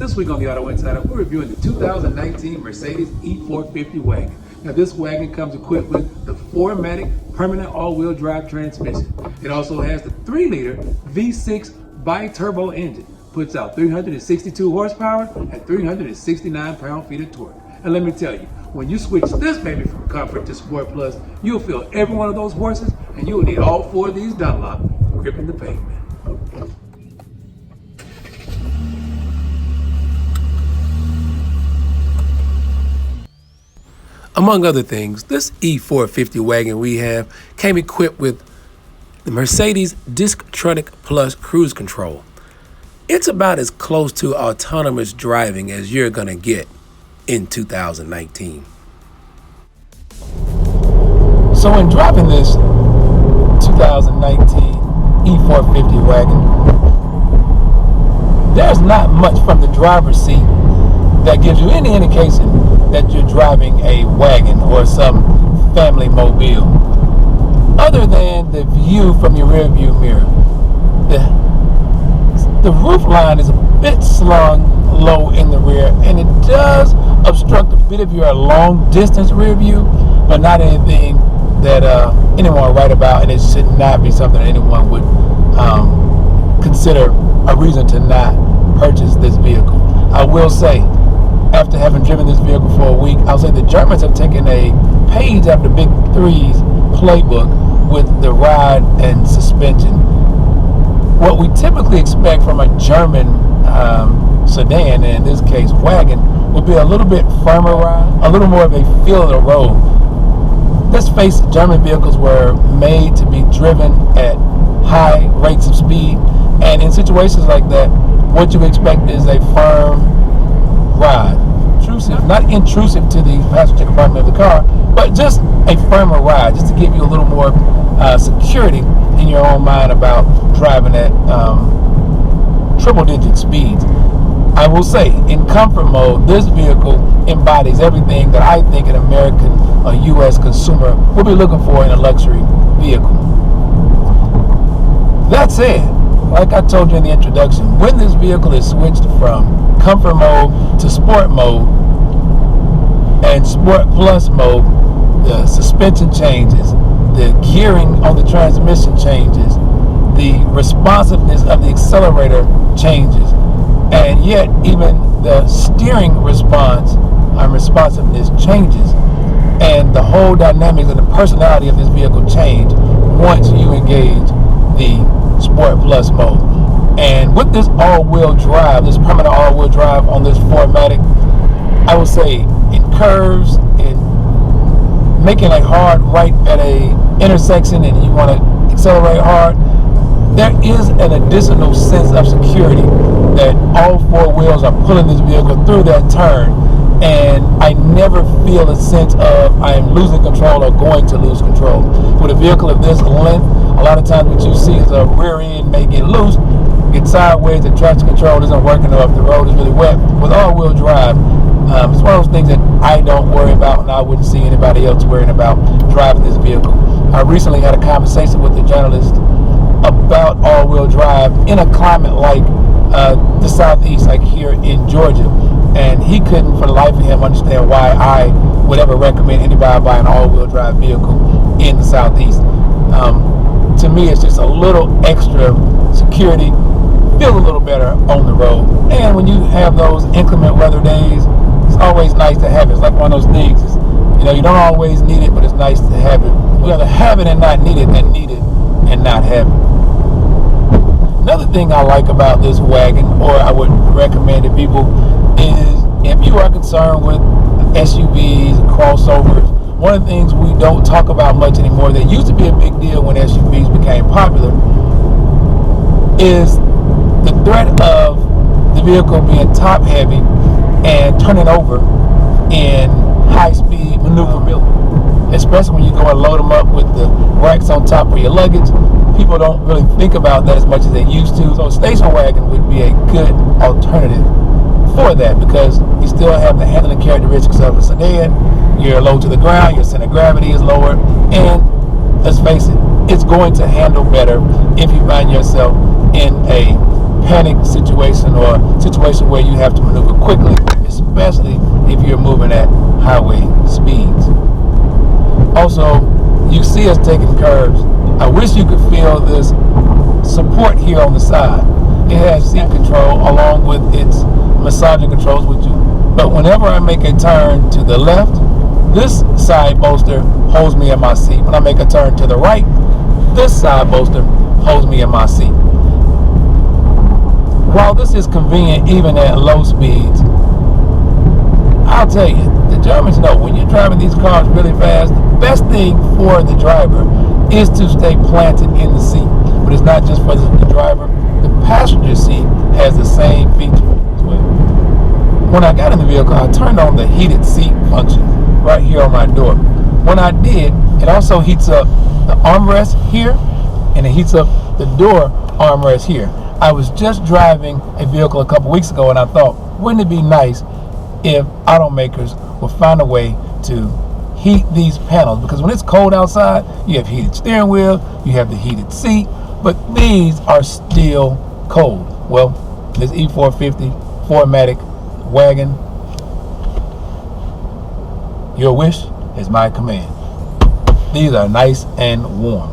This week on the Auto Insider, we're reviewing the 2019 Mercedes E450 Wagon. Now this wagon comes equipped with the 4Matic permanent all-wheel drive transmission. It also has the 3-liter V6 bi-turbo engine. Puts out 362 horsepower and 369 pound-feet of torque. And let me tell you, when you switch this baby from Comfort to Sport Plus, you'll feel every one of those horses, and you'll need all 4 of these Dunlop gripping the pavement. Among other things, this E450 wagon we have came equipped with the Mercedes Disktronic Plus cruise control. It's about as close to autonomous driving as you're gonna get in 2019. So in driving this 2019 E450 wagon, there's not much from the driver's seat that gives you any indication that you're driving a wagon or some family mobile, other than the view from your rear view mirror. The roof line is a bit slung low in the rear, and it does obstruct a bit of your long distance rear view, but not anything that anyone will write about, and it should not be something that anyone would consider a reason to not purchase this vehicle. I will say, after having driven this vehicle for a week, I'll say the Germans have taken a page out of the Big Three's playbook with the ride and suspension. What we typically expect from a German sedan, and in this case wagon, would be a little bit firmer ride, a little more of a feel of the road. Let's face it, German vehicles were made to be driven at high rates of speed, and in situations like that, what you expect is a firm ride. Intrusive, not intrusive to the passenger compartment of the car, but just a firmer ride, just to give you a little more security in your own mind about driving at triple-digit speeds. I will say, in comfort mode, this vehicle embodies everything that I think an American or U.S. consumer will be looking for in a luxury vehicle. That said, like I told you in the introduction, when this vehicle is switched from comfort mode to sport mode and sport plus mode, the suspension changes, the gearing on the transmission changes, the responsiveness of the accelerator changes, and yet even the steering response and responsiveness changes, and the whole dynamics and the personality of this vehicle change once you engage the Sport Plus mode. And with this all-wheel drive, this permanent all-wheel drive on this 4Matic, I would say in curves, in making a hard right at a intersection and you want to accelerate hard, there is an additional sense of security that all 4 wheels are pulling this vehicle through that turn, and I never feel a sense of I am losing control or going to lose control. With a vehicle of this length, a lot of times what you see is a rear end may get loose, get sideways, the traction control isn't working, or if the road is really wet. With all-wheel drive, it's one of those things that I don't worry about, and I wouldn't see anybody else worrying about driving this vehicle. I recently had a conversation with a journalist about all-wheel drive in a climate like the Southeast, like here in Georgia, and he couldn't for the life of him understand why I would ever recommend anybody buy an all-wheel drive vehicle in the Southeast. To me, it's just a little extra security, feel a little better on the road, and when you have those inclement weather days, it's always nice to have it. It's like one of those things, you know, you don't always need it, but it's nice to have it. We rather have it and not need it than need it and not have it. Another thing I like about this wagon, or I would recommend to people, is if you are concerned with SUVs and crossovers, one of the things we don't talk about much anymore that used to be a big deal when SUVs became popular is the threat of the vehicle being top heavy and turning over in high-speed maneuverability, especially when you go and load them up with the racks on top of your luggage. People don't really think about that as much as they used to. So a station wagon would be a good alternative for that, because you still have the handling characteristics of a sedan. You're low to the ground, your center of gravity is lower, and let's face it, it's going to handle better if you find yourself in a panic situation or situation where you have to maneuver quickly, especially if you're moving at highway speeds. Also, you see us taking curves. I wish you could feel this support here on the side. It has seat control along with its massaging controls, but whenever I make a turn to the left, this side bolster holds me in my seat. When I make a turn to the right, this side bolster holds me in my seat. While this is convenient even at low speeds, I'll tell you, the Germans know when you're driving these cars really fast, the best thing for the driver is to stay planted in the seat. But it's not just for the driver. The passenger seat has the same feature as well. When I got in the vehicle, I turned on the heated seat function right here on my door. When I did, it also heats up the armrest here, and it heats up the door armrest here. I was just driving a vehicle a couple weeks ago, and I thought, wouldn't it be nice if automakers would find a way to heat these panels? Because when it's cold outside, you have heated steering wheel, you have the heated seat, but these are still cold. Well, this E450 4Matic Wagon, your wish is my command. These are nice and warm.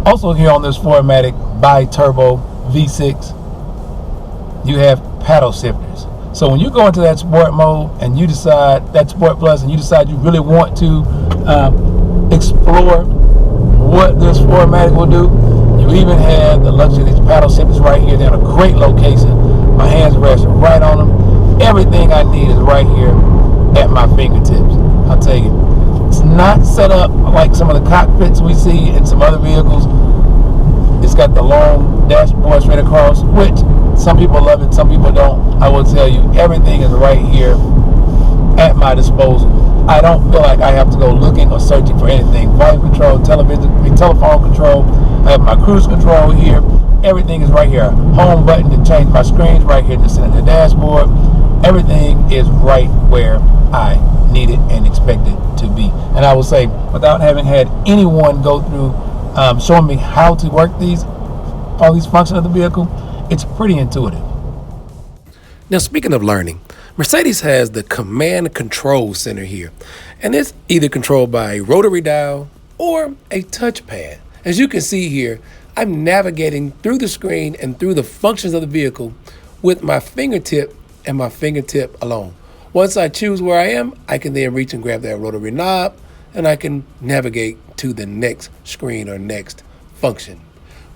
Also here on this 4Matic bi-turbo V6, you have paddle shifters. So when you go into that sport mode and you decide, that Sport Plus, and you decide you really want to explore what this 4Matic will do, you even have the luxury of these paddle shifters right here. They're in a great location. My hands rest right on them. Everything I need is right here at my fingertips. I'll tell you, it's not set up like some of the cockpits we see in some other vehicles. It's got the long dashboard straight across, which some people love it, some people don't. I will tell you, everything is right here at my disposal. I don't feel like I have to go looking or searching for anything. Volume control, telephone control. I have my cruise control here. Everything is right here. Home button to change my screens right here in the center of the dashboard. Everything is right where I need it and expect it to be. And I will say, without having had anyone go through showing me how to work all these functions of the vehicle, it's pretty intuitive. Now, speaking of learning, Mercedes has the command and control center here, and it's either controlled by a rotary dial or a touchpad. As you can see here, I'm navigating through the screen and through the functions of the vehicle with my fingertip and my fingertip alone. Once I choose where I am, I can then reach and grab that rotary knob, and I can navigate to the next screen or next function.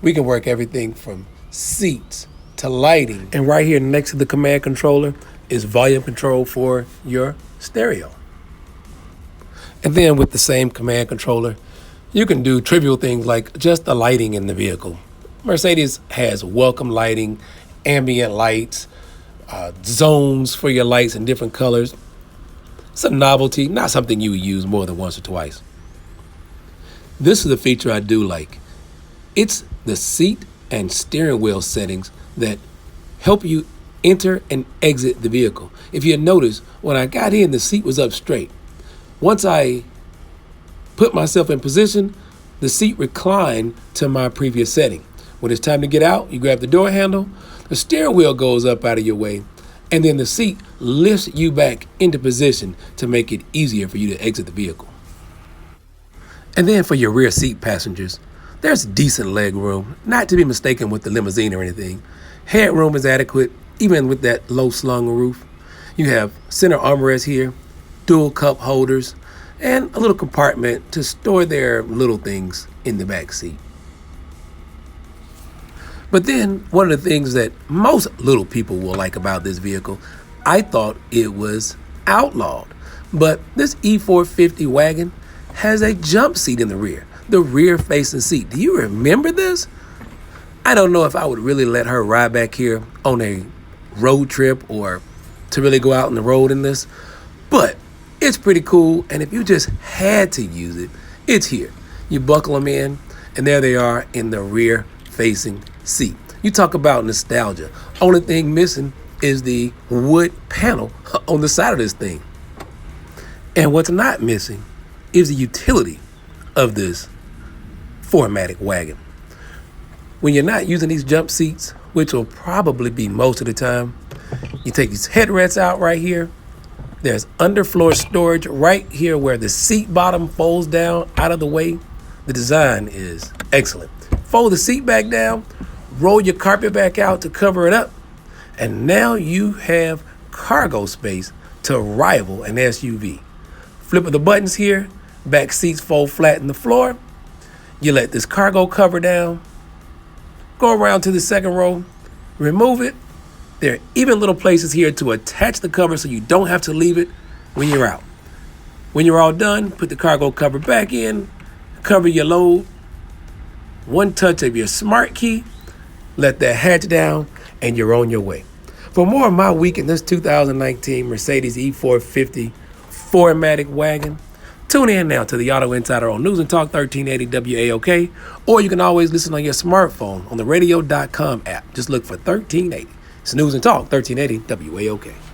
We can work everything from seats to lighting. And right here next to the command controller is volume control for your stereo. And then with the same command controller, you can do trivial things like just the lighting in the vehicle. Mercedes has welcome lighting, ambient lights, zones for your lights in different colors. It's a novelty, not something you would use more than once or twice. This is a feature I do like. It's the seat and steering wheel settings that help you enter and exit the vehicle. If you notice, when I got in, the seat was up straight. Once I put myself in position, the seat reclined to my previous setting. When it's time to get out, you grab the door handle, the steering wheel goes up out of your way, and then the seat lifts you back into position to make it easier for you to exit the vehicle. And then for your rear seat passengers, there's decent leg room, not to be mistaken with the limousine or anything. Headroom is adequate, even with that low slung roof. You have center armrests here, dual cup holders, and a little compartment to store their little things in the back seat. But then one of the things that most little people will like about this vehicle, I thought it was outlawed. But this E450 Wagon has a jump seat in the rear facing seat. Do you remember this? I don't know if I would really let her ride back here on a road trip or to really go out on the road in this, but it's pretty cool. And if you just had to use it, it's here. You buckle them in and there they are in the rear facing seat. You talk about nostalgia. Only thing missing is the wood panel on the side of this thing. And what's not missing is the utility of this 4Matic Wagon. When you're not using these jump seats which will probably be most of the time. You take these headrests out right here. There's underfloor storage right here where the seat bottom folds down out of the way. The design is excellent. Fold the seat back down, roll your carpet back out to cover it up, and now you have cargo space to rival an SUV. Flip of the buttons here, back seats fold flat in the floor. You let this cargo cover down, go around to the second row, remove it. There are even little places here to attach the cover so you don't have to leave it when you're out. When you're all done, put the cargo cover back in, cover your load. One touch of your smart key, let that hatch down, and you're on your way. For more of my week in this 2019 Mercedes E450 4Matic Wagon, tune in now to the Auto Insider on News and Talk 1380 WAOK, or you can always listen on your smartphone on the radio.com app. Just look for 1380. It's News and Talk 1380 WAOK.